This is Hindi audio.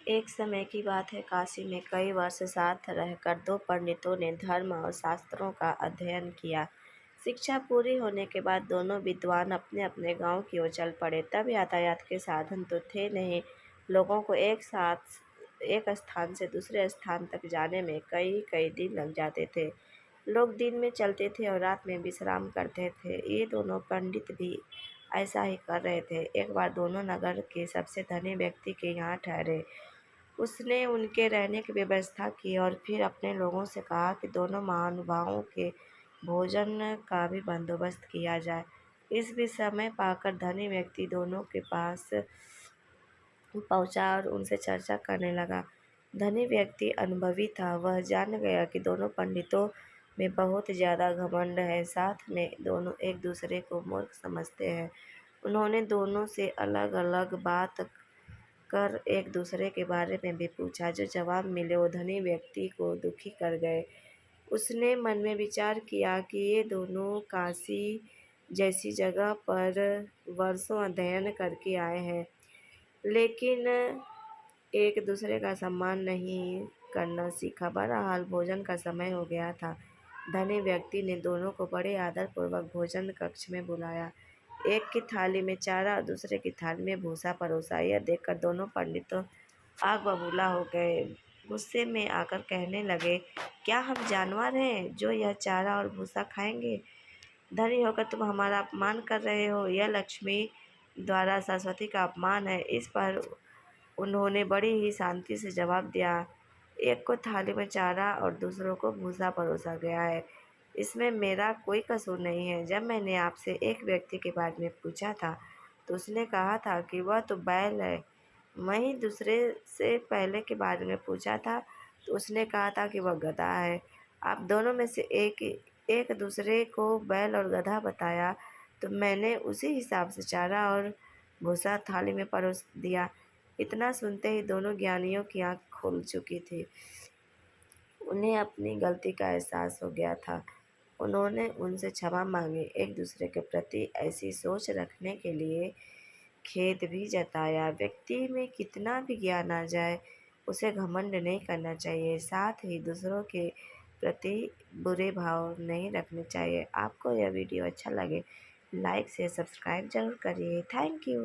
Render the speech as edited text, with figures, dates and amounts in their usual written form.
एक समय की बात है, काशी में कई वर्ष साथ रहकर दो पंडितों ने धर्म और शास्त्रों का अध्ययन किया। शिक्षा पूरी होने के बाद दोनों विद्वान अपने अपने गांव की ओर चल पड़े। तब यातायात के साधन तो थे नहीं। लोगों को एक साथ एक स्थान से दूसरे स्थान तक जाने में कई कई दिन लग जाते थे। लोग दिन में चलते थे और रात में विश्राम करते थे। ये दोनों पंडित भी ऐसा ही कर रहे थे। एक बार दोनों नगर के सबसे धनी व्यक्ति के यहाँ ठहरे। उसने उनके रहने की व्यवस्था की और फिर अपने लोगों से कहा कि दोनों महानुभावों के भोजन का भी बंदोबस्त किया जाए। इस भी समय पाकर धनी व्यक्ति दोनों के पास पहुंचा और उनसे चर्चा करने लगा। धनी व्यक्ति अनुभवी था। वह जान गया कि दोनों पंडितों में बहुत ज़्यादा घमंड है। साथ में दोनों एक दूसरे को मूर्ख समझते हैं। उन्होंने दोनों से अलग अलग बात कर एक दूसरे के बारे में भी पूछा। जो जवाब मिले वो धनी व्यक्ति को दुखी कर गए। उसने मन में विचार किया कि ये दोनों काशी जैसी जगह पर वर्षों अध्ययन करके आए हैं, लेकिन एक दूसरे का सम्मान नहीं करना सीखा। बहरहाल भोजन का समय हो गया था। धनी व्यक्ति ने दोनों को बड़े आदरपूर्वक भोजन कक्ष में बुलाया। एक की थाली में चारा और दूसरे की थाली में भूसा परोसा। यह देखकर दोनों पंडितों आग बबूला हो गए। गुस्से में आकर कहने लगे, क्या हम जानवर हैं जो यह चारा और भूसा खाएंगे? धनी होकर तुम हमारा अपमान कर रहे हो। यह लक्ष्मी द्वारा सरस्वती का अपमान है। इस पर उन्होंने बड़ी ही शांति से जवाब दिया, एक को थाली में चारा और दूसरों को भूसा परोसा गया है। इसमें मेरा कोई कसूर नहीं है। जब मैंने आपसे एक व्यक्ति के बारे में पूछा था तो उसने कहा था कि वह तो बैल है। वहीं दूसरे से पहले के बारे में पूछा था तो उसने कहा था कि वह गधा है। आप दोनों में से एक दूसरे को बैल और गधा बताया तो मैंने उसी हिसाब से चारा और भूसा थाली में परोस दिया। इतना सुनते ही दोनों ज्ञानियों की आंख खुल चुकी थी। उन्हें अपनी गलती का एहसास हो गया था। उन्होंने उनसे क्षमा मांगी। एक दूसरे के प्रति ऐसी सोच रखने के लिए खेद भी जताया। व्यक्ति में कितना भी ज्ञान आ जाए, उसे घमंड नहीं करना चाहिए। साथ ही दूसरों के प्रति बुरे भाव नहीं रखने चाहिए। आपको यह वीडियो अच्छा लगे, लाइक से सब्सक्राइब जरूर करिए। Thank you.